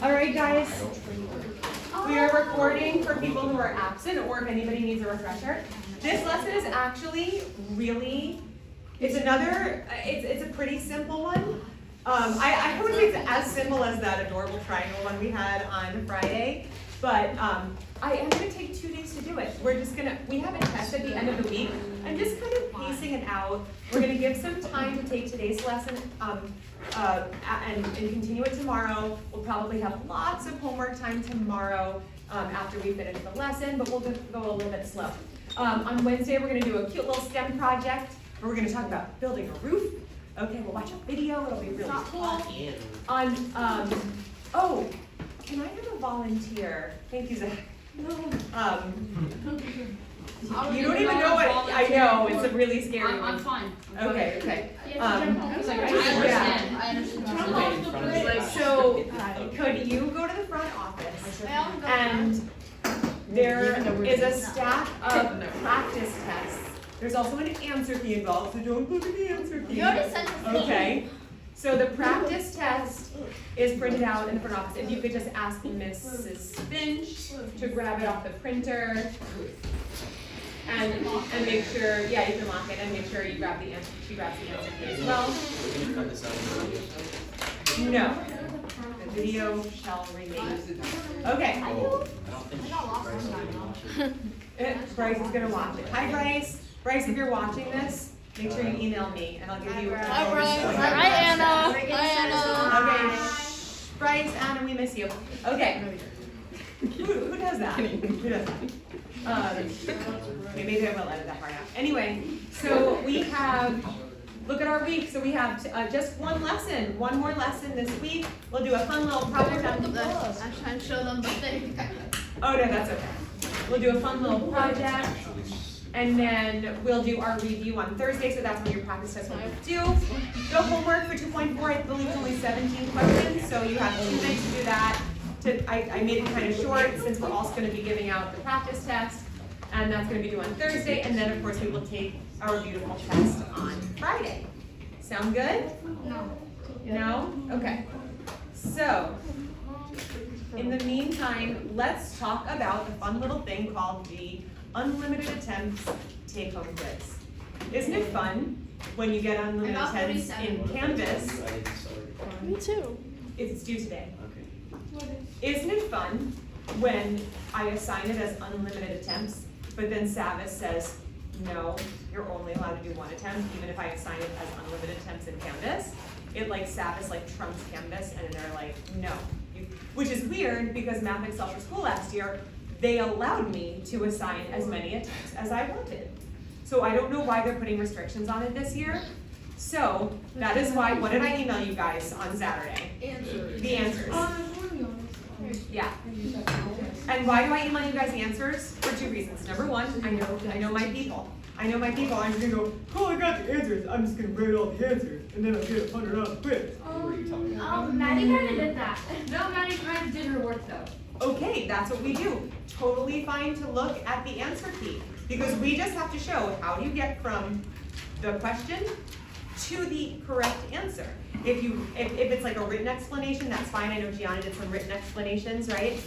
All right, guys. We are recording for people who are absent or if anybody needs a refresher. This lesson is actually really, it's a pretty simple one. I wouldn't say it's as simple as that adorable triangle one we had on Friday, but I am going to take 2 days to do it. We have a test at the end of the week. I'm just kind of pacing it out. We're going to give some time to take today's lesson and continue it tomorrow. We'll probably have lots of homework time tomorrow after we finish the lesson, but we'll just go a little bit slow. On Wednesday, we're going to do a cute little STEM project where we're going to talk about building a roof. Okay, we'll watch a video. It'll be really cool. Oh, can I have a volunteer? Thank you, Zach. You don't even know what, I know, it's a really scary one. I'm fine. Okay. I understand. So, could you go to the front office? And there is a stack of practice tests. There's also an answer key involved, so don't look at the answer key. You already sent it. Okay. So the practice test is printed out in the front office. If you could just ask Mrs. Finch to grab it off the printer and make sure, yeah, you can lock it and make sure you grab the answer. She grabs the answer key as well. No. The video shall remain. Okay. Bryce is gonna watch it. Hi, Bryce. Bryce, if you're watching this, make sure you email me and I'll give you. Hi, Bryce. Hi, Anna. Hi, Anna. Okay. Bryce, Anna, we miss you. Okay. Who does that? Who does that? Maybe I will edit that part out. Anyway, so we have, look at our week. So we have just one lesson, one more lesson this week. We'll do a fun little project. I'm trying to show them the thing. Oh, no, that's okay. We'll do a fun little project. And then we'll do our review on Thursday, so that's when your practice test will be due. The homework for 2.4, I believe, is only 17 questions, so you have 2 minutes to do that. I made it kind of short since we're also going to be giving out the practice test, and that's going to be due on Thursday, and then, of course, we will take our beautiful test on Friday. Sound good? No. No? Okay. So, in the meantime, let's talk about the fun little thing called the Unlimited Attempts Take-Home Quiz. Isn't it fun when you get unlimited attempts in Canvas? Me too. It's due today. Isn't it fun when I assign it as unlimited attempts, but then Savis says, no, you're only allowed to do 1 attempt, even if I assign it as unlimited attempts in Canvas? It Savis trumps Canvas, and they're like, no. Which is weird because Math Excel for School last year, they allowed me to assign as many attempts as I wanted. So I don't know why they're putting restrictions on it this year. So that is why, what did I email you guys on Saturday? Answers. The answers. Yeah. And why do I email you guys the answers? For 2 reasons. Number 1, I know my people. I'm just gonna go, oh, I got the answers. I'm just gonna write all the answers, and then I'll get a $100 quiz. Maddie kind of did that. No, Maddie kind of did her work though. Okay, that's what we do. Totally fine to look at the answer key because we just have to show how do you get from the question to the correct answer. If it's like a written explanation, that's fine. I know Gianna did some written explanations, right?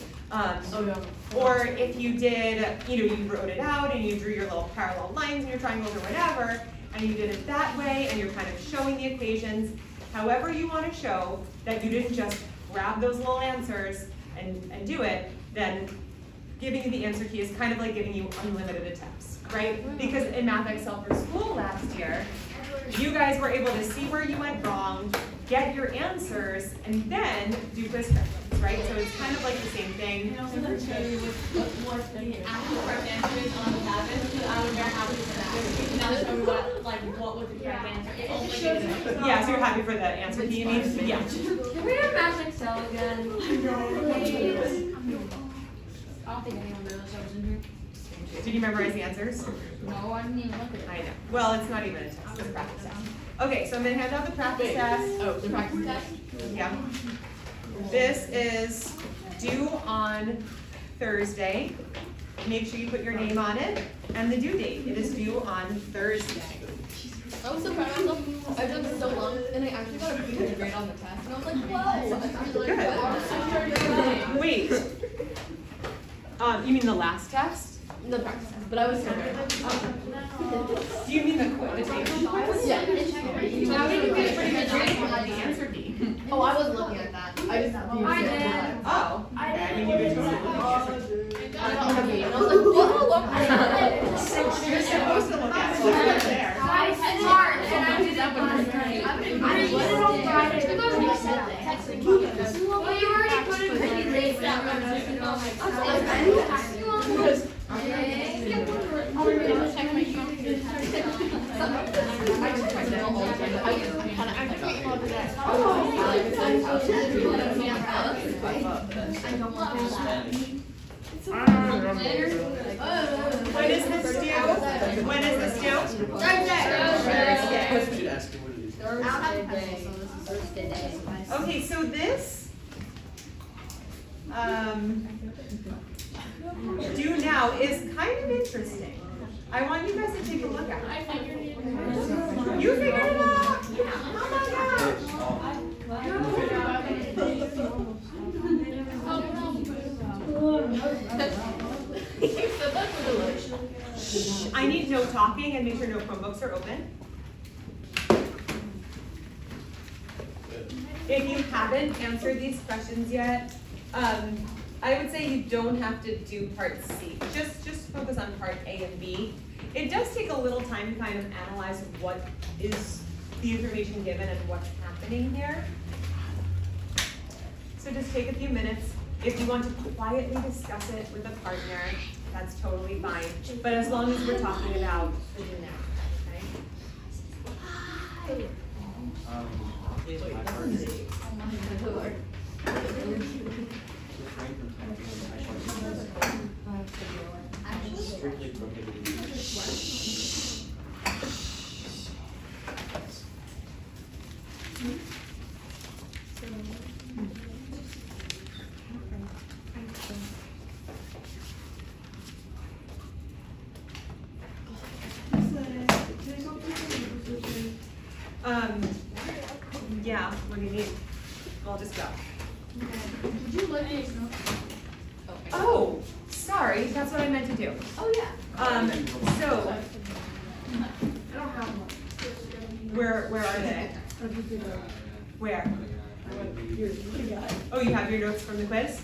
Or if you did, you wrote it out and you drew your little parallel lines and your triangles or whatever, and you did it that way and you're kind of showing the equations, however you want to show that you didn't just grab those little answers and do it, then giving you the answer key is kind of like giving you unlimited attempts, right? Because in Math Excel for School last year, you guys were able to see where you went wrong, get your answers, and then do quiz questions, right? So it's kind of like the same thing. Can I also show you what the actual correct answer is on the tablet? I was very happy for that. You can now show me what was the correct answer. Yeah, so you're happy for the answer key, you mean? Yeah. Can we have Math Excel again? I don't think anyone knows I was in here. Did you memorize the answers? No, I didn't even look at it. I know. Well, it's not even a test, it's a practice test. Okay, so I'm gonna hand out the practice test. Oh, the practice test? Yeah. This is due on Thursday. Make sure you put your name on it and the due date. It is due on Thursday. I was so proud of myself. I've done so long, and I actually got a pretty good grade on the test. And I was like, whoa. Wait. You mean the last test? The practice test, but I was so good. Do you mean the quiz? Yeah. How did you get a pretty good grade on the answer key? Oh, I wasn't looking at that. I just Oh. Okay. I mean, you did totally look at the answer key. And I was like, whoa. You're supposed to look at it. It's there. It's hard, and I did that one. Well, you already put it pretty late. When is this due? When is this due? Thursday. Okay, so this, due now is kind of interesting. I want you guys to take a look at it. You figured it out? Oh my gosh. Shh, I need no talking and make sure no Chromebooks are open. If you haven't answered these questions yet, I would say you don't have to do part C. Just focus on part A and B. It does take a little time to kind of analyze what is the information given and what's happening here. So just take a few minutes. If you want to quietly discuss it with a partner, that's totally fine. But as long as we're talking about the do now, okay? Strictly prohibited. Yeah, what do you need? I'll just go. Did you look at your notes? Oh, sorry, that's what I meant to do. Oh, yeah. So, I don't have one. where are they? Where? Oh, you have your notes from the quiz?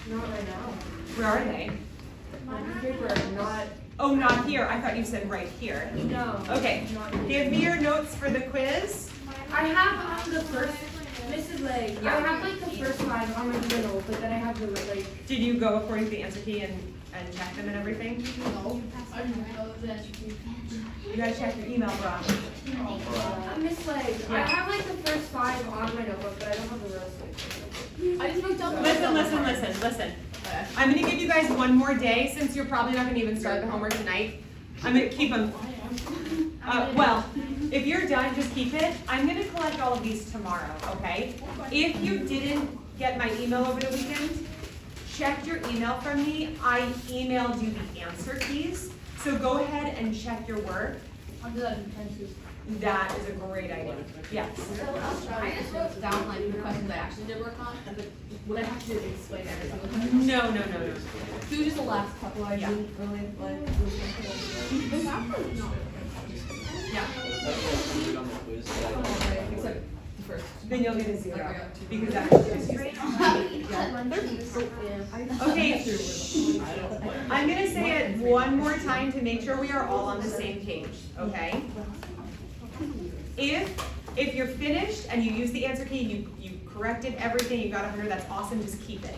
Not right now. Where are they? My paper, not. Oh, not here. I thought you said right here. No. Okay, give me your notes for the quiz. I have the first, Mrs. Legg, Yeah. I have like the first 5 on my middle, but then I have the like. Did you go according to the answer key and check them and everything? No. I didn't know that. You gotta check your email, bro. Miss Legg, I Yeah. have like the first 5 on my notebook, but I don't have the rest. I just wrote down the Listen. I'm gonna give you guys one more day, since you're probably not gonna even start the homework tonight. I'm gonna keep them. Well, if you're done, just keep it. I'm gonna collect all of these tomorrow, okay? If you didn't get my email over the weekend, check your email from me. I emailed you the answer keys, so go ahead and check your work. I'll do that in 10 seconds. That is a great idea. Yes. I just wrote down like the questions I actually did work on, and would I have to explain every single question? No. So just the last couple I Yeah. didn't really like. Yeah. Except the first. Then you'll get a 0, Like, because that's Okay, I'm gonna say it one more time to make sure we are all on the same page, okay? If you're finished and you use the answer key, you corrected everything, you got 100, that's awesome, just keep it.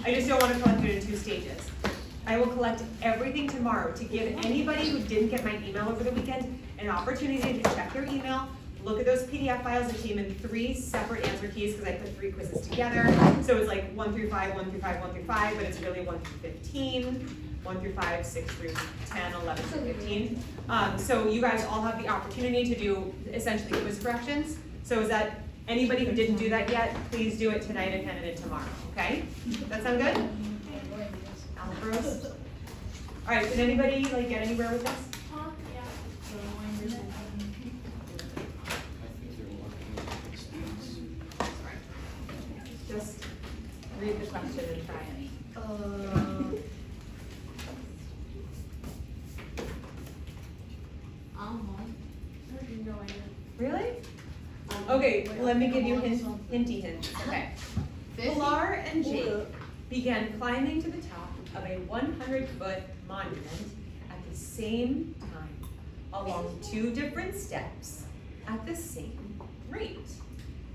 I just don't wanna collect it in 2 stages. I will collect everything tomorrow to give anybody who didn't get my email over the weekend an opportunity to check their email, look at those PDF files that came in 3 separate answer keys, because I put 3 quizzes together. So it's like 1 through 5, 1 through 5, 1 through 5, but it's really 1 through 15, 1 through 5, 6 through 10, 11 through 15. So you guys all have the opportunity to do essentially quiz corrections. So is that, anybody who didn't do that yet, please do it tonight and hand it in tomorrow, okay? That sound good? Alpros? All right, did anybody like get anywhere with this? just read the question and try it. Really? Okay, let me give you hinty hints. Okay. Pilar and Jake began climbing to the top of a 100-foot monument at the same time, along 2 different steps at the same rate.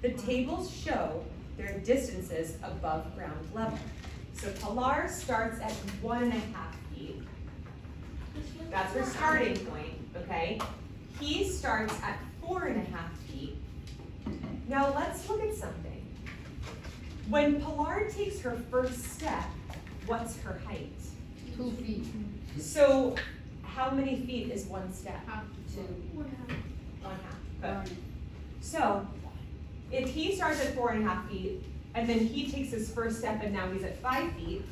The tables show their distances above ground level. So Pilar starts at 1.5 feet. That's her starting point, okay? He starts at 4.5 feet. Now let's look at something. When Pilar takes her first step, what's her height? 2 feet. So how many feet is one step? 2. 1/2. Good. So if he starts at 4.5 feet, and then he takes his first step and now he's at 5 feet,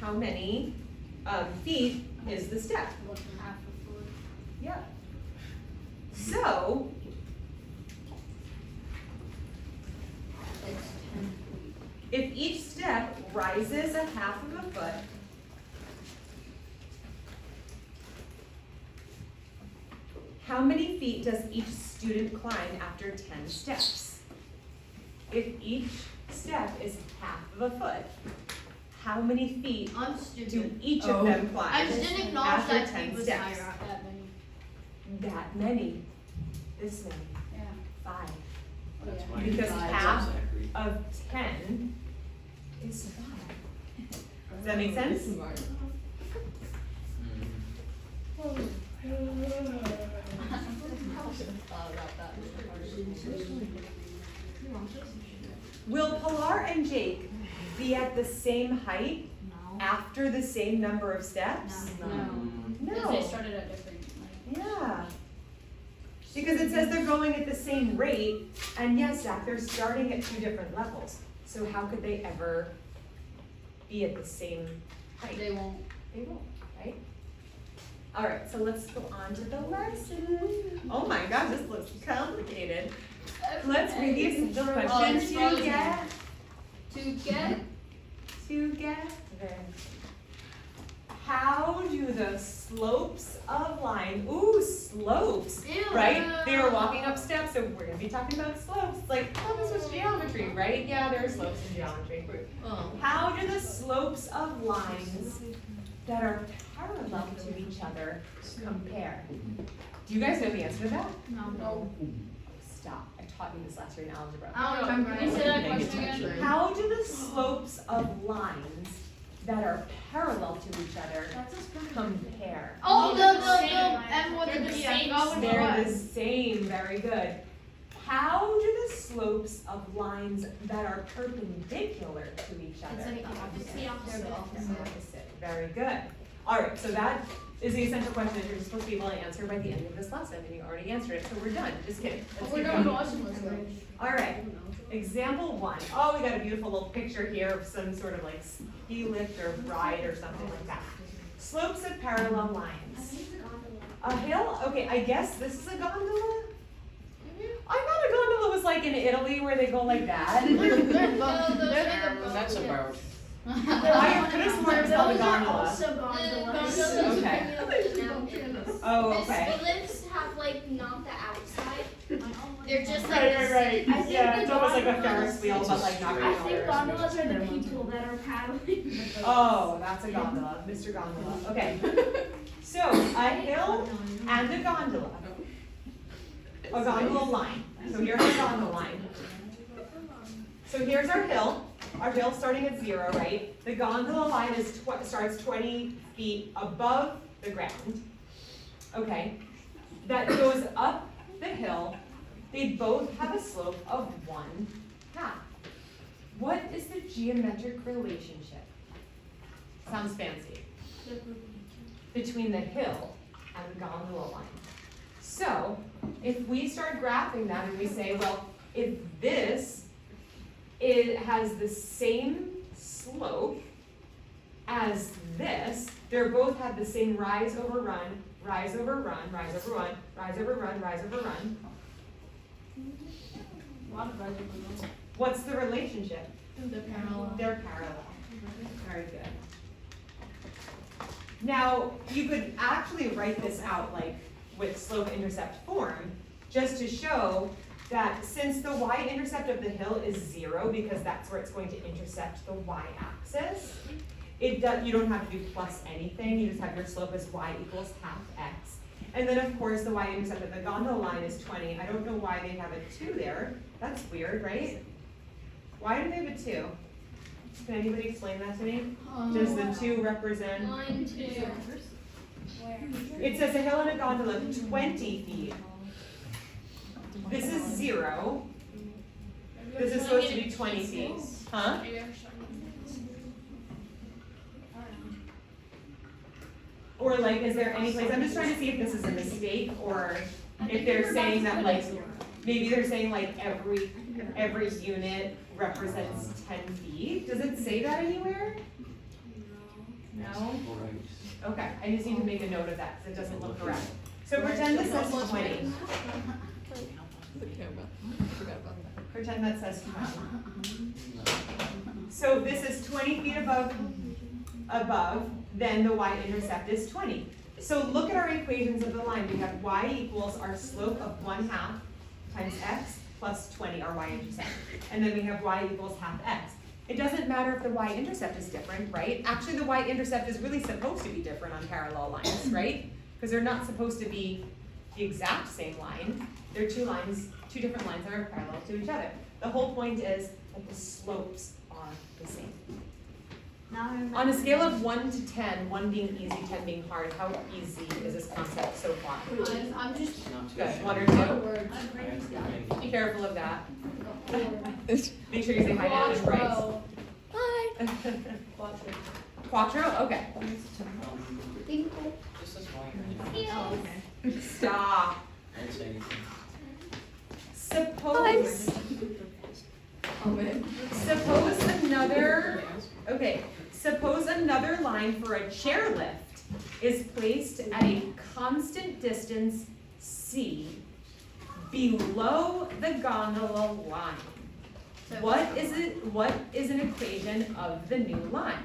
how many feet is the step? Yeah. So if each step rises 1/2 foot, how many feet does each student climb after 10 steps? If each step is 1/2 foot, how many feet I'm do stupid. each of them climb? I just didn't acknowledge after that 10 speed was steps? higher. That many. This many. Yeah. 5. That's Yeah. why Because it's half Zachary. of 10 is 5. Does that make sense? Will Pilar and Jake be at the same height after the same number of steps? Because they started at different, Yeah. Because it says they're going at the same rate, and yes, Zach, they're starting at 2 different levels. So how could they ever be at the same height? They won't. They won't, right? All right, so let's go on to the lesson. Oh my gosh, this looks complicated. Let's read the essential questions it's to frozen. get Together. How do the slopes of line, ooh, slopes, Ew. right? They were walking up steps, so we're gonna be talking about slopes. Like, oh, this was geometry, right? Yeah, there are slopes in geometry. Oh. How do the slopes of lines that are parallel to each other compare? Do you guys know the answer to that? No. Stop, I taught you this last year in algebra. I don't remember. Can you say that question again? How do the slopes of lines that are parallel to each other compare? Oh, They're and what They're the the B. same. I forgot what it They're the was. same, very good. How do the slopes of lines that are perpendicular to each other? It's like the opposite. They're the opposite. Very good. All right, so that is the essential question that you're supposed to be able to answer by the end of this lesson, and you already answered it, so we're done. Just kidding. Let's We're keep done going. watching this. All right, example 1. Oh, we got a beautiful little picture here of some sort of like ski lift or ride or something like that. Slopes of parallel lines. A hill? Okay, I guess this is a gondola? I thought a gondola was like in Italy where they go like that. That's about. I could have sworn it was called a gondola. Also gondolas. Okay. Oh, okay. Lifts have like not the outside. They're just like Right. I think Yeah, the it's almost like a gondolas- Ferris wheel, but like not I think gondola. gondolas are the people that are paddling. Oh, that's a gondola, Mr. Gondola. Okay. So, a hill and a gondola. A gondola line. So here's our gondola line. So here's our hill starting at 0, right? The gondola line is starts 20 feet above the ground. Okay, that goes up the hill. They both have a slope of 1/2. What is the geometric relationship? Sounds fancy. Between the hill and the gondola line. So, if we start graphing that and we say, well, if this it has the same slope as this, they both have the same rise over run, rise over run, rise over run, rise over run, rise over run. What's the relationship? The parallel. They're parallel. Very good. Now, you could actually write this out like with slope-intercept form, just to show that since the y-intercept of the hill is 0, because that's where it's going to intersect the y-axis, you don't have to do plus anything, you just have your slope as y equals half x. And then of course the y-intercept of the gondola line is 20. I don't know why they have a 2 there. That's weird, right? Why do they have a 2? Can anybody explain that to me? Does the 2 represent? Line 2. It says a hill and a gondola 20 feet. This is 0. This is supposed to be 20 feet. Huh? Or like, is there any place, I'm just trying to see if this is a mistake, or if they're saying that like, maybe they're saying like every unit represents 10 feet. Does it say that anywhere? No? Okay, I just need to make a note of that, because it doesn't look correct. So pretend this says 20. The camera. Forgot about that. Pretend that says 20. So this is 20 feet above, then the y-intercept is 20. So look at our equations of the line. We have y equals our slope of 1/2 times x plus 20, our y-intercept. And then we have y equals half x. It doesn't matter if the y-intercept is different, right? Actually, the y-intercept is really supposed to be different on parallel lines, right? Because they're not supposed to be the exact same line. They're two different lines that are parallel to each other. The whole point is that the slopes are the same. On a scale of 1 to 10, 1 being easy, 10 being hard, how easy is this concept so far? I'm just. Good, 1 or 2? Be careful of that. Make sure you say hi to Adam Bryce. Hi. Quattro? Okay. Just as long Stop. I didn't say anything. Suppose another line for a chairlift is placed at a constant distance c below the gondola line. What is an equation of the new line?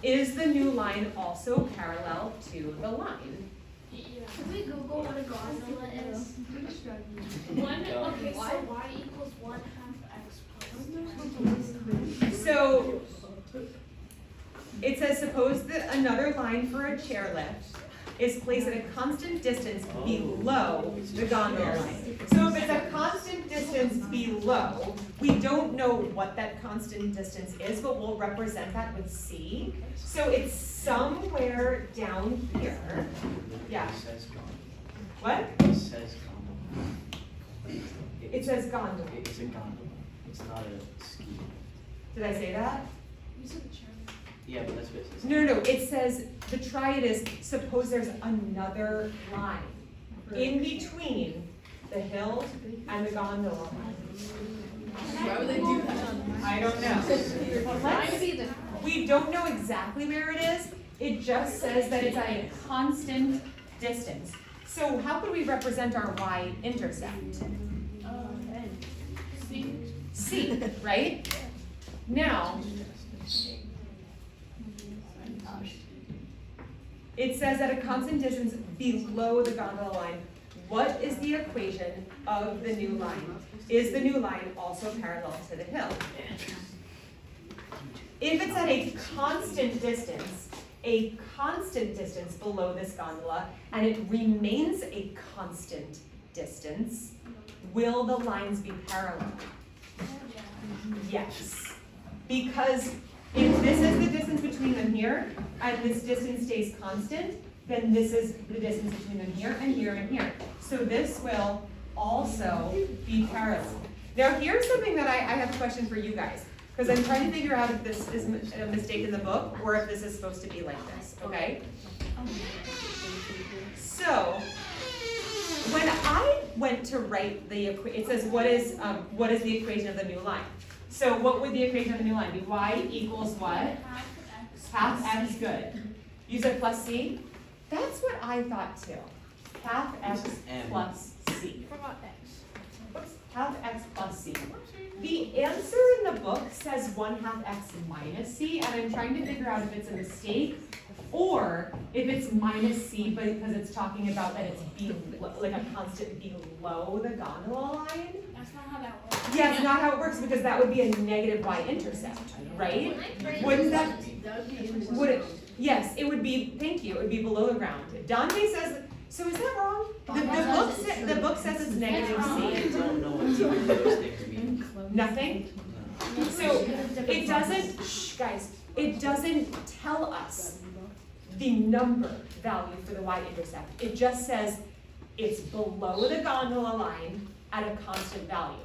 Is the new line also parallel to the line? Can we Google what a gondola is? Okay, so y equals 1/2 x plus. So it says suppose that another line for a chairlift is placed at a constant distance below the gondola line. So if it's a constant distance below, we don't know what that constant distance is, but we'll represent that with c. So it's somewhere down here. Yeah. It says gondola. What? It says gondola. It says gondola. It's a gondola. It's not a ski. Did I say that? Yeah, but that's what it says. No. It says, the triad is, suppose there's another line in between the hill and the gondola line. Why would they do that? I don't know. We don't know exactly where it is. It just says that it's at a constant distance. So how could we represent our y-intercept? C, right? Now, it says at a constant distance below the gondola line. What is the equation of the new line? Is the new line also parallel to the hill? If it's at a constant distance below this gondola, and it remains a constant distance, will the lines be parallel? Yes. Because if this is the distance between them here, and this distance stays constant, then this is the distance between them here and here and here. So this will also be parallel. Now here's something that I have a question for you guys, because I'm trying to figure out if this is a mistake in the book, or if this is supposed to be like this, okay? So, when I went to write the equation, it says what is the equation of the new line? So what would the equation of the new line be? Y equals what? Half x, good. You said plus c? That's what I thought too. Half x plus c. Whoops, half x plus c. The answer in the the book says 1/2 x minus c, and I'm trying to figure out if it's a mistake or if it's minus c because it's talking about that it's like a constant below the gondola line. That's not how that works. Yeah, it's not how it works because that would be a negative y-intercept, right? Wouldn't that, would it, yes, it would be, thank you, it would be below the ground. Dante says, so is that wrong? The book says it's negative I c. don't know what either of those things mean. Nothing? No. So it doesn't, shh, guys, it doesn't tell us the number value for the y-intercept. It just says it's below the gondola line at a constant value.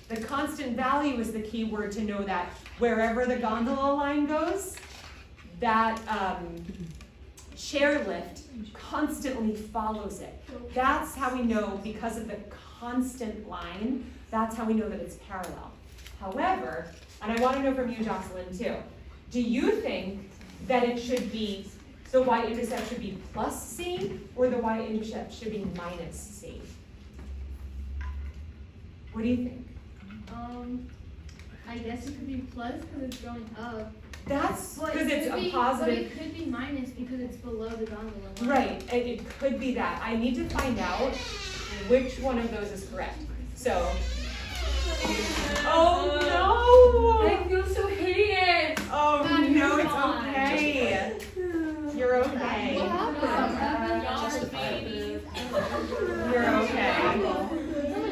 The constant value is the key word to know that wherever the gondola line goes, that chairlift constantly follows it. That's how we know, because of the constant line, that's how we know that it's parallel. However, and I want to know from you, Jocelyn, too, do you think that it should be, the y-intercept should be plus c, or the y-intercept should be minus c? What do you think? I guess it could be plus because it's going up. That's But because it it's could a be- positive. But it could be minus because it's below the gondola line. Right, it could be that. I need to find out which one of those is correct. So, oh I feel so hideous. no! Oh God, no, you're it's fine. okay. You're okay. What happened? Y'all are babies. You're okay.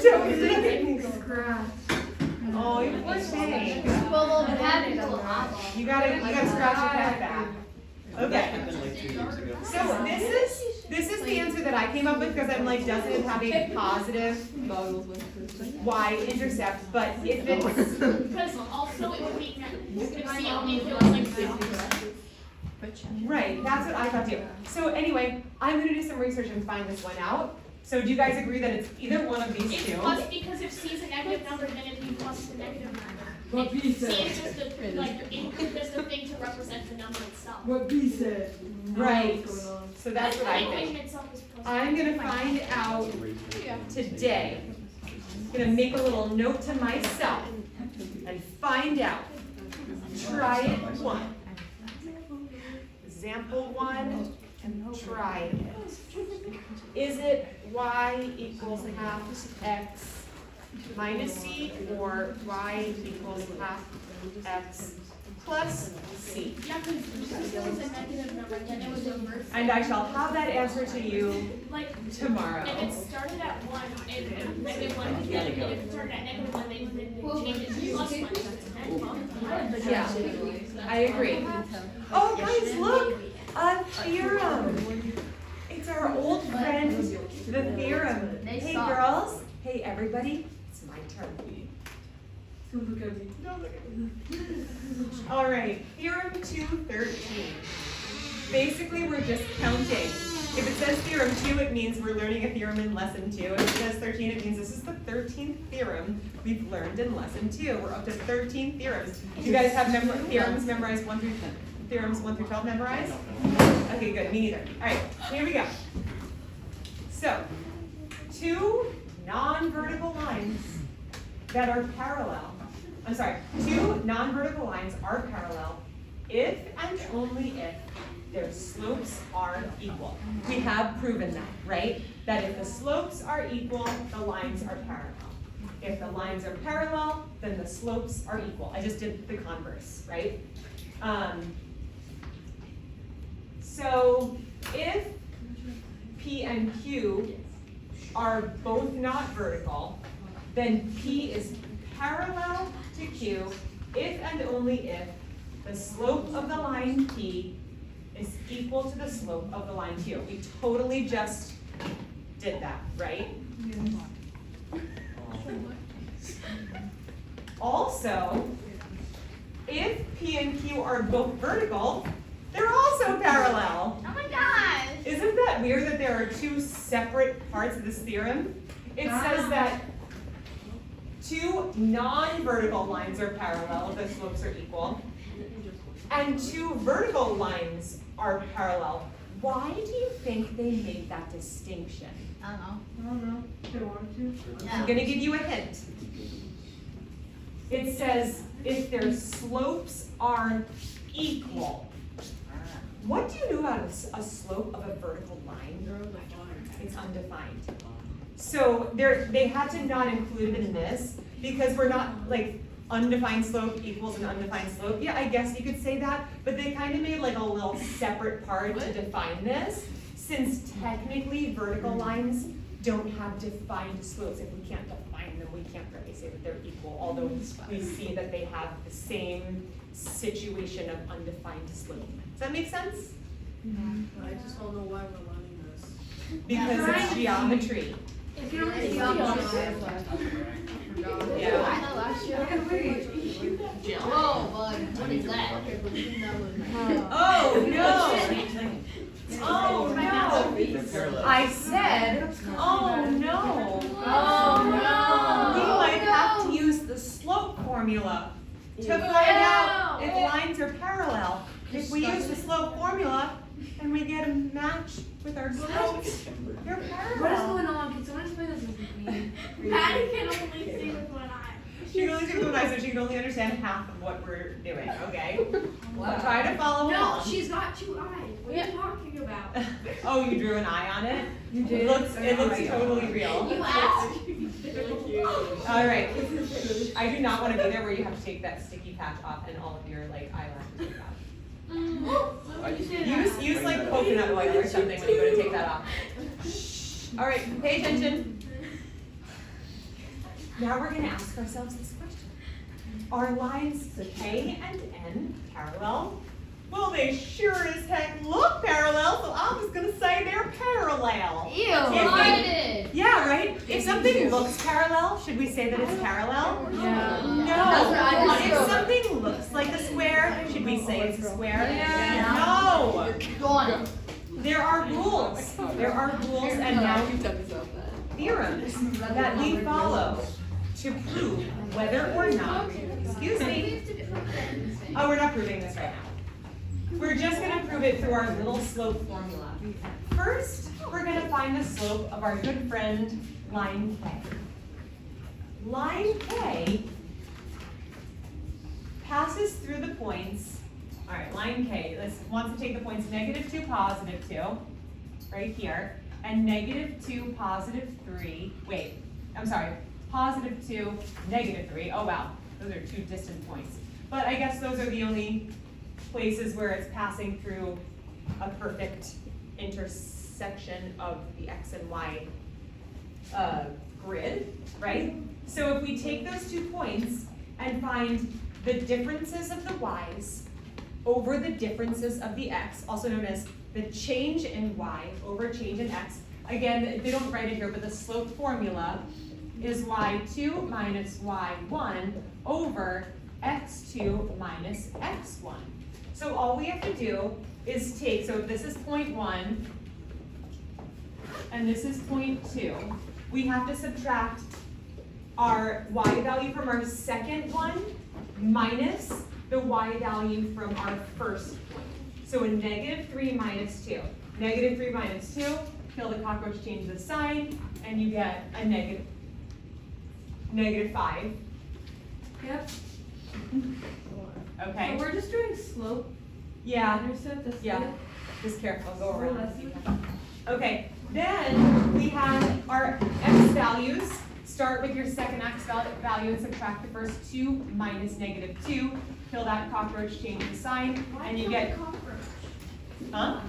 Don't make me scratch. Oh, you're okay. Well, the pad is a little hot. You gotta scratch your head back. That Okay. happened like 2 years ago. So this is the answer that I came up with because I'm like, doesn't it have a positive y-intercept? But if it's Because also it would be, if C only feels like zero. right, that's what I thought too. So anyway, I'm gonna do some research and find this one out. So do you guys agree that it's either one of these It's two? plus because if C is a negative number, then it'd be plus the negative number. What B C said? is just the, like, just the thing to represent the number itself. What B said? Right. What's going on? So that's what I The think. equation itself is plus. I'm gonna find out today. Gonna make a little note to myself and find out. Try it one. Example one, try it. Is it y equals half x minus c or y equals half x plus c? Yeah, because it was a negative number, then it was inverse. And I shall have that answer to you Like, tomorrow. if it started at 1, and negative 1, then if it started at negative 1, they would change it to plus 1. Yeah, I agree. Oh, guys, look, a theorem. It's our old friend, the theorem. Hey, girls. Hey, everybody. It's my turn. Look at me. All right, theorem 213. Basically, we're just counting. If it says theorem 2, it means we're learning a theorem in lesson 2. If it says 13, it means this is the 13th theorem we've learned in lesson 2. We're up to 13 theorems. Do you guys have theorems memorized 1 through theorems 1 through 12 memorized? Okay, good. Me neither. All right, here we go. So, two non-vertical lines that are parallel. I'm sorry, two non-vertical lines are parallel if and only if their slopes are equal. We have proven that, right? That if the slopes are equal, the lines are parallel. If the lines are parallel, then the slopes are equal. I just did the converse, right? So if P and Q are both not vertical, then P is parallel to Q if and only if the slope of the line P is equal to the slope of the line Q. We totally just did that, right? Also, if P and Q are both vertical, they're also parallel. Oh my gosh. Isn't that weird that there are two separate parts of this theorem? It says that two non-vertical lines are parallel if the slopes are equal, and two vertical lines are parallel. Why do you think they made that distinction? I don't know. I don't know. They wanted to. I'm gonna give you a hint. it says if their slopes are equal. What do you know about a slope of a vertical line? It's undefined. So they had to not include it in this because we're not like undefined slope equals an undefined slope. Yeah, I guess you could say that, but they kind of made like a little separate part to define this, since technically vertical lines don't have defined slopes. If we can't define them, we can't really say that they're equal, although we see that they have the same situation of undefined slope. Does that make sense? I just don't know why we're learning this. Because it's geometry. If you don't It's see Yeah. I know last year. Whoa, bud, what is that? Oh, no. Oh, no. I said, oh, no. We might have to use the slope formula to find out if lines are parallel. If we use the slope formula and we get a match with our slopes, they're What is parallel. going on? Can someone explain this with me? Maddie can only see with one eye. She can only see with eyes, so she can only understand half of what we're doing, okay? Try to follow No, along. she's got two eyes. What are you talking about? Oh, you drew an eye on it? You did? It looks totally real. You asked. All right. I do not want to be there where you have to take that sticky patch off and all of your like eyelashes are off. Use like coconut oil or something when you go to take that off. All right, pay attention. Now we're going to ask ourselves this question. Are lines K and N parallel? Well, they sure as heck look parallel, so I'm just going to say they're parallel. Ew, If yeah, right? If something looks parallel, should we say that it's parallel? Yeah. That's what I No. thought If too. something looks like a square, should we say it's a square? Yeah. No. Gone. There are rules. There are rules and now theorems that we follow to prove whether or not, excuse me. Oh, we're not proving this right now. We're just going to prove it through our little slope formula. First, we're going to find the slope of our good friend, line K. Line K passes through the points, all right, line K wants to take the points -2, +2, right here, and -2, +3, wait, I'm sorry, +2, -3, oh wow, those are two distant points. But I guess those are the only places where it's passing through a perfect intersection of the X and Y grid, right? So if we take those 2 points and find the differences of the Y's over the differences of the X, also known as the change in Y over change in X, again, they don't write it here, but the slope formula is y2 minus y1 over x2 minus x1. So all we have to do is take, so this is point 1, and this is point 2. We have to subtract our y value from our second one minus the y value from our first point. So a -3 minus 2. -3 minus 2, kill the cockroach, change the sign, and you get a -5. Yep. Okay? So we're just doing slope. Yeah, Intercept, that's yeah. it. Just careful, go Oh, around. that's it. Okay, then we have our x values. Start with your second x value and subtract the first 2 minus -2. Kill that cockroach, change the sign, and you get, huh?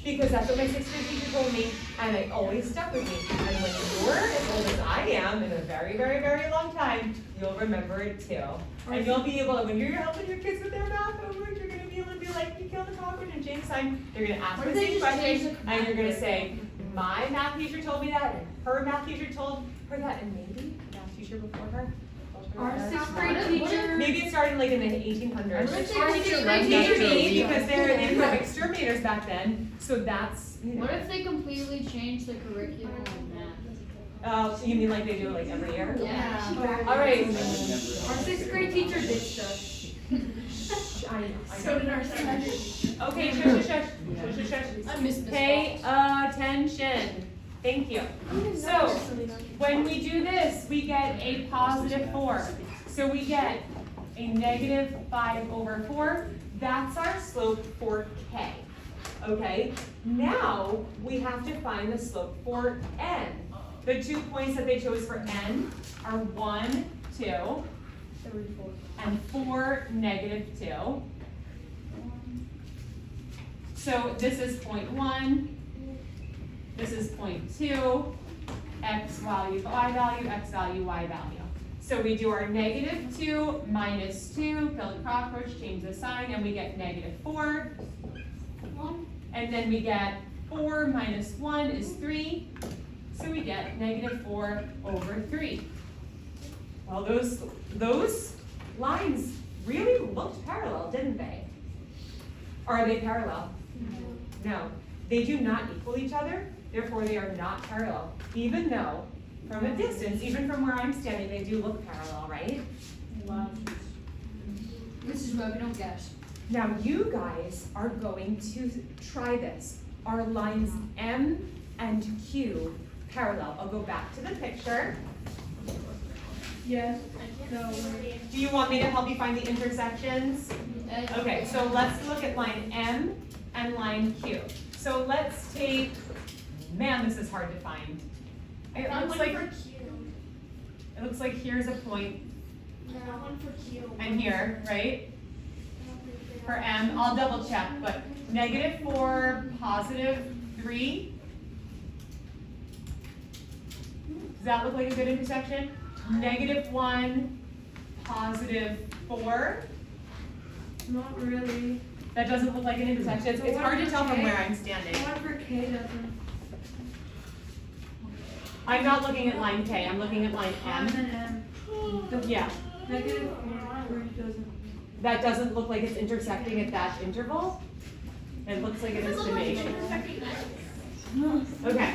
Because that's what my 6th grade teacher told me, and it always stuck with me. And when you're as old as I am, in a very, very, very long time, you'll remember it too. And you'll be able to, when you're helping your kids with their math homework, you're gonna be able to be like, you kill the cockroach and change the sign. They're gonna ask the same question, and you're gonna say, my math teacher told me that, and her math teacher told her that, and maybe the math teacher before her. Our told her 6th that. grade teacher. Maybe it started like in the 1800s. What if Our they 6th grade Maybe teacher. because they were exterminators back then, so that's, you know. What if they completely change the curriculum of math? So you mean like they do like every year? Yeah. All right. Our 6th grade teacher did stuff. So did our second. Okay, shush. I missed this. Pay attention. Thank you. So when we do this, we get a +4. So we get a negative 5/4. That's our slope for k. Okay, now we have to find the slope for n. The 2 points that they chose for n are 1, 2, and 4, -2. So this is point 1, this is point 2, x value, y value, x value, y value. So we do our -2, -2, kill the cockroach, change the sign, and we get -4. And then we get 4 minus 1 is 3. So we get -4/3. Well, those lines really looked parallel, didn't they? Or are they parallel? No. They do not equal each other, therefore they are not parallel. Even though, from a distance, even from where I'm standing, they do look parallel, right? This is why we don't guess. Now you guys are going to try this. Are lines M and Q parallel? I'll go back to the picture. Yes. No. Do you want me to help you find the intersections? Okay, so let's look at line M and line Q. So let's take, man, this is hard to find. It looks like here's a point, and here, right? For M, I'll double check, but -4, +3. Does that look like a good intersection? -1, +4. Not really. That doesn't look like an intersection. It's hard to tell from where I'm standing. The one for K doesn't. I'm not looking at line K, I'm looking at line M M. and M. The Yeah, -4 doesn't. that doesn't look like it's intersecting at that interval. It looks like it is to me. Okay.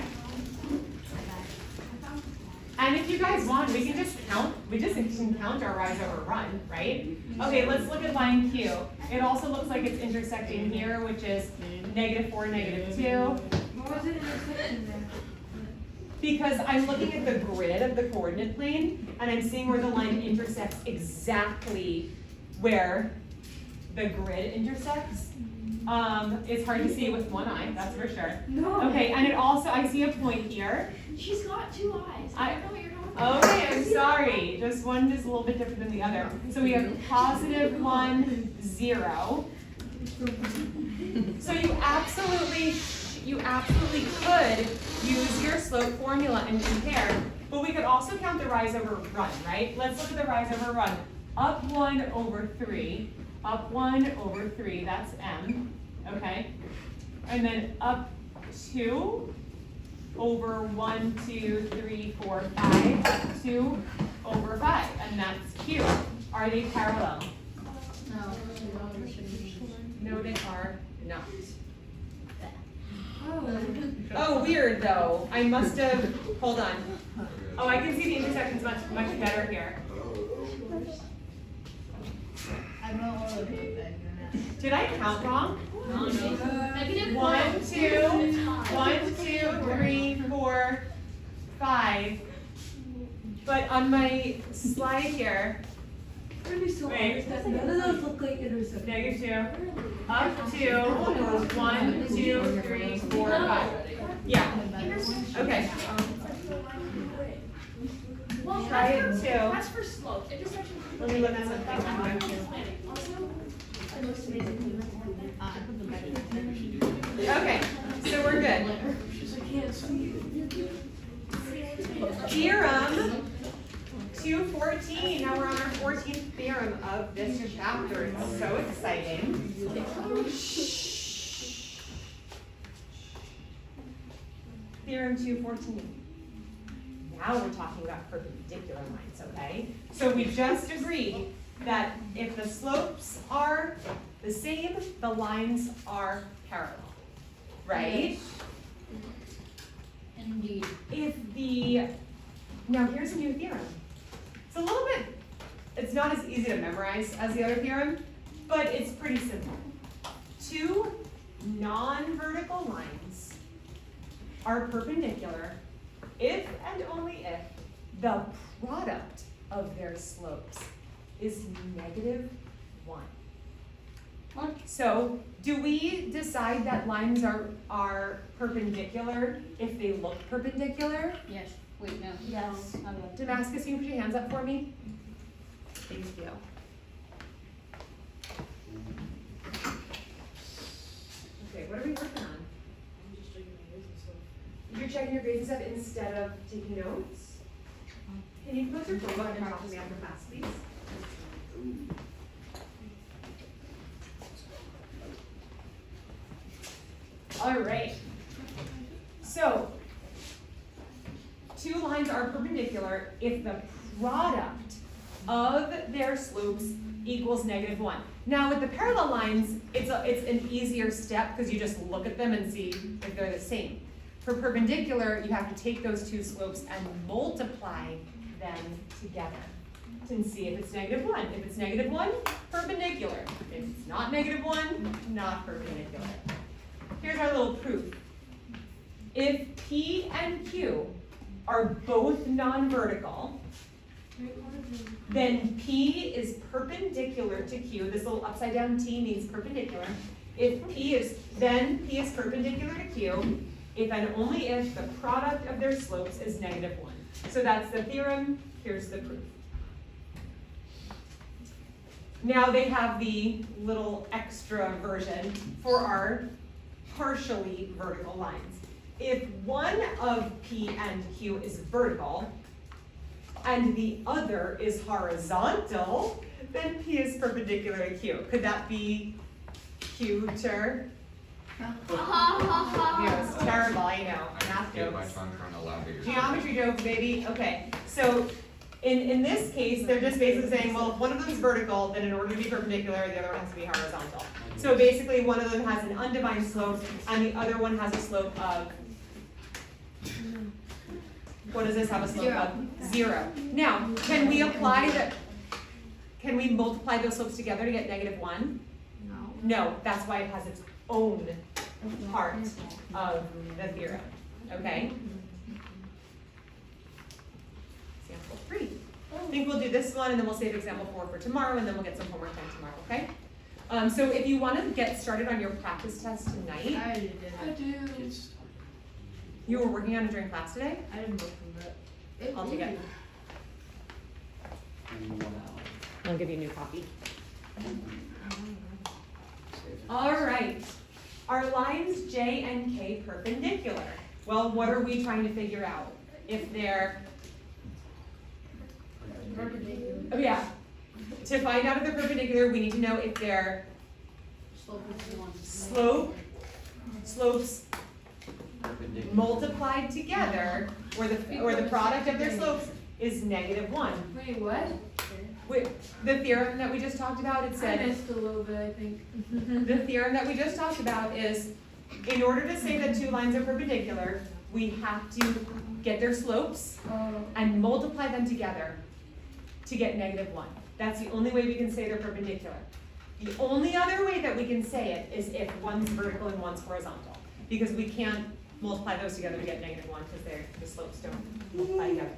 And if you guys want, we can just count, can count our rise over run, right? Okay, let's look at line Q. It also looks like it's intersecting here, which is -4, -2. What was it intersection there? Because I'm looking at the grid of the coordinate plane, and I'm seeing where the line intersects exactly where the grid intersects. It's hard to see with one eye, that's for sure. No. Okay, and it also, I see a point here. She's got 2 eyes. I- I don't know what you're talking about. Okay, I'm sorry, just one is a little bit different than the other. So we have +1, 0. So you absolutely could use your slope formula and compare, but we could also count the rise over run, right? Let's look at the rise over run. Up 1/3, up 1/3, that's M, okay? And then up 2 over 1, 2, 3, 4, 5, 2/5, and that's Q. Are they parallel? No, they are not. Oh, weird though. I must have, hold on. Oh, I can see the intersections much better here. Did I count wrong? -1. 1, 2, 3, 4, 5. But on my slide here, Really so Wait. obvious that none of those look like intersections. -2, up 2, 1, 2, 3, 4, 5. Yeah, okay. Well, Try it too. that's for slope. Intersection. Let me look at something. Okay, so we're good. I can't see. Theorem 214. Now we're on our 14th theorem of this chapter. It's so exciting. Theorem 214. Now we're talking about perpendicular lines, okay? So we just agreed that if the slopes are the same, the lines are parallel, right? Indeed. Now here's a new theorem. It's a little bit, it's not as easy to memorize as the other theorem, but it's pretty simple. Two non-vertical lines are perpendicular if and only if the product of their slopes is -1. What? So, do we decide that lines are perpendicular if they look perpendicular? Yes, wait, no. Yes. Damascus, can you put your hands up for me? Thank you. Okay, what are we working on? You're checking your grades and stuff instead of taking notes? Can you close your phone and talk to me after class, please? All right. So, two lines are perpendicular if the product of their slopes equals -1. Now with the parallel lines, it's an easier step because you just look at them and see if they're the same. For perpendicular, you have to take those two slopes and multiply them together and see if it's -1. If it's -1, perpendicular. If it's not -1, not perpendicular. Here's our little proof. If P and Q are both non-vertical, then P is perpendicular to Q. This little upside down T means perpendicular. If P is perpendicular to Q, if and only if the product of their slopes is -1. So that's the theorem, here's the proof. Now they have the little extra version for our partially vertical lines. If one of P and Q is vertical, and the other is horizontal, then P is perpendicular to Q. Could that be cuter? Yeah, it's terrible, I know, math Get my jokes. tongue trying to laugh at your. Geometry jokes, baby, okay. So, in this case, they're just basically saying, well, if one of them is vertical, then in order to be perpendicular, the other one has to be horizontal. So basically, one of them has an undefined slope, and the other one has a slope of, what does this have a slope of? 0. Now, can we multiply those slopes together to get -1? No, that's why it has its own part of the theorem, okay? Example 3. I think we'll do this one, and then we'll save example 4 for tomorrow, and then we'll get some homework done tomorrow, okay? So if you want to get started on your practice test tonight, I do. you were working on it during class today? I didn't look from that. I'll take it. I'll give you a new copy. All right. Are lines J and K perpendicular? Well, what are we trying to figure out? If they're, oh yeah. To find out if they're perpendicular, we need to know if their slopes multiplied together, or the product of their slopes is -1. Wait, what? With the theorem that we just talked about, it I said, missed a little bit, I think. the theorem that we just talked about is, in order to say that two lines are perpendicular, we have to get their slopes and multiply them together to get -1. That's the only way we can say they're perpendicular. The only other way that we can say it is if one's vertical and one's horizontal, because we can't multiply those together to get -1 because the slopes don't multiply together.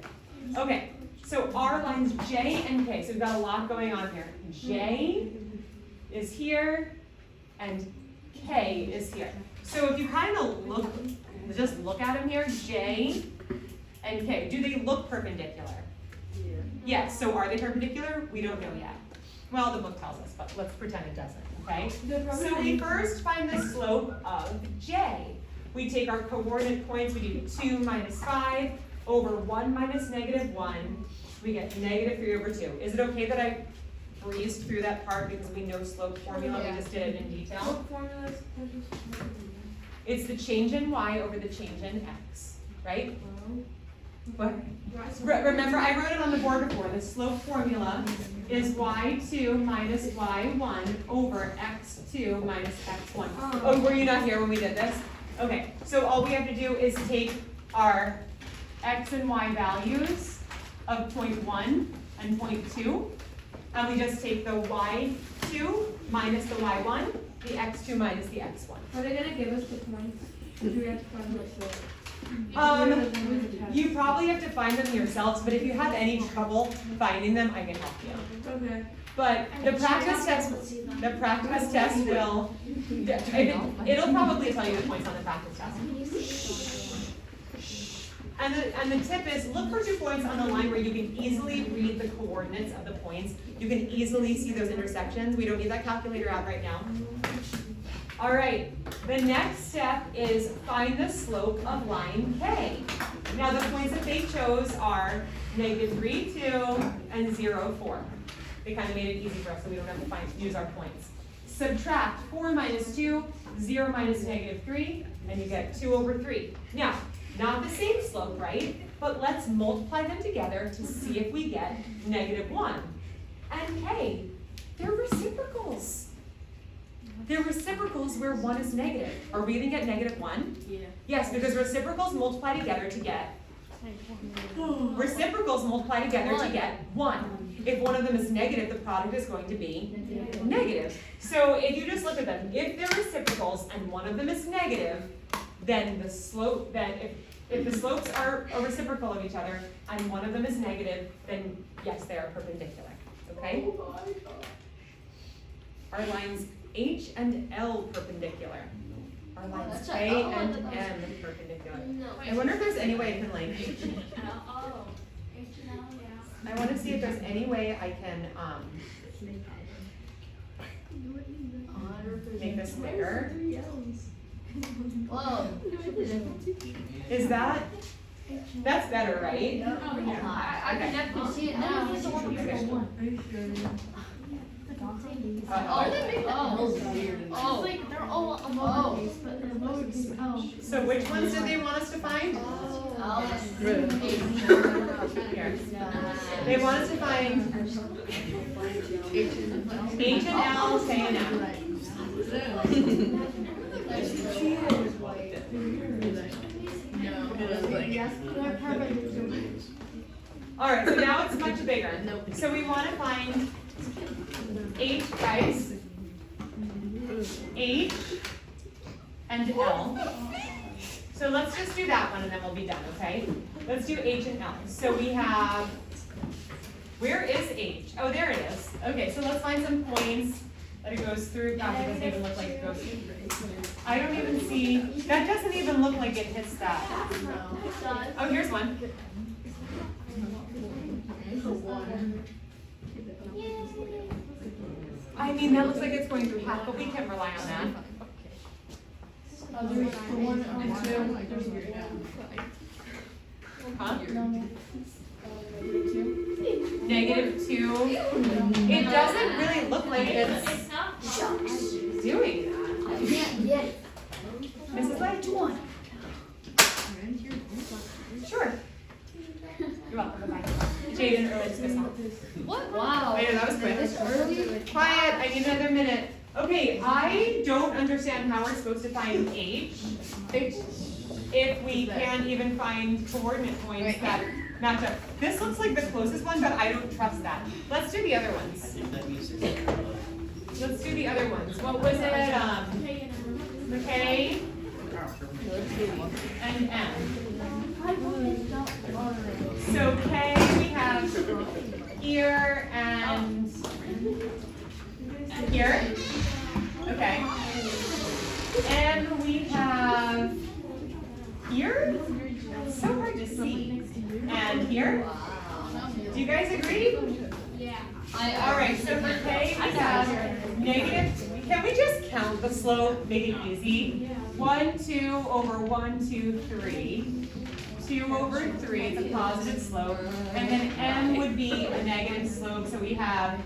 Okay, so our lines J and K, so we've got a lot going on here. J is here and K is here. So if you kind of just look at them here, J and K, do they look perpendicular? Yes, so are they perpendicular? We don't know yet. Well, the book tells us, but let's pretend it doesn't, okay? So we first find the slope of J. We take our coordinate points, we do 2 minus 5 over 1 minus -1. We get -3/2. Is it okay that I breezed through that part because we know slope formula, we just did it in detail? What formula is It's the change in y over the change in x, right? What? Remember, I wrote it on the board before. The slope formula is y2 minus y1 over x2 minus x1. Oh, were you not here when we did this? Okay, so all we have to do is take our x and y values of 0.1 and 0.2, and we just take the y2 minus the y1, the x2 minus the x1. Are they gonna give us the points? Do we have to find what slope? You probably have to find them yourselves, but if you have any trouble finding them, I can help you. Okay. But the practice test will, it'll probably tell you the points on the practice test. And the tip is, look for 2 points on the line where you can easily read the coordinates of the points. You can easily see those intersections. We don't need that calculator out right now. All right, the next step is find the slope of line K. Now the points that they chose are -3, 2, and 0, 4. They kind of made it easy for us so we don't have to use our points. Subtract 4 minus 2, 0 minus -3, and you get 2 over 3. Now, not the same slope, right? But let's multiply them together to see if we get -1. And hey, they're reciprocals. They're reciprocals where 1 is negative. Are we gonna get -1? Yeah. Yes, because reciprocals multiply together to get 1. If one of them is negative, the product is going to be negative. So if you just look at them, if they're reciprocals and one of them is negative, then the slope, if the slopes are a reciprocal of each other and one of them is negative, then yes, they are perpendicular, okay? Are lines H and L perpendicular? Are lines K and M perpendicular? I wonder if there's any way I can like, I want to see if there's any way I can make this bigger. Whoa. Is that's better, right? I can definitely see it now. Are you sure? Oh, they make that It's like they're all lowercase, but the lowercase L. So which ones did they want us to find? Here. They want us to find H and L, K and M. All right, so now it's much bigger. So we want to find H, guys. H and L. So let's just do that one and then we'll be done, okay? Let's do H and L. So we have, where is H? Oh, there it is. Okay, so let's find some points that it goes through. Gosh, it doesn't even look like it goes through. I don't even see, that doesn't even look like it hits that. Oh, here's one. I mean, that looks like it's going through half, but we can rely on that. Huh? -2. It doesn't really look like it's doing that. Mrs. Light? Sure. You're welcome. Bye-bye. Jaden, early dismissal. What? Wow. I know, that was quick. Quiet, I need another minute. Okay, I don't understand how we're supposed to find H if we can't even find coordinate points that match up. This looks like the closest one, but I don't trust that. Let's do the other ones. Let's do the other ones. What was it? K and M. So K we have here and here. Okay. M we have here. It's so hard to see. And here. Do you guys agree? Yeah. All right. So for K we have negative. Can we just count the slope? Make it easy. 1, 2 over 1, 2, 3. 2 over 3, it's a positive slope. And then M would be a negative slope, so we have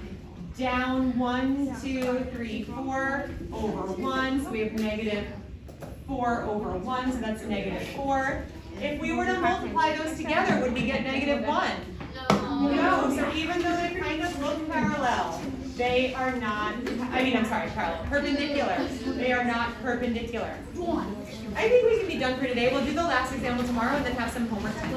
down 1, 2, 3, 4 over 1, so we have -4 over 1, so that's -4. If we were to multiply those together, would we get -1? No, so even though they kind of look parallel, they are not, parallel, perpendicular. They are not perpendicular. I think we can be done for today. We'll do the last example tomorrow and then have some homework time.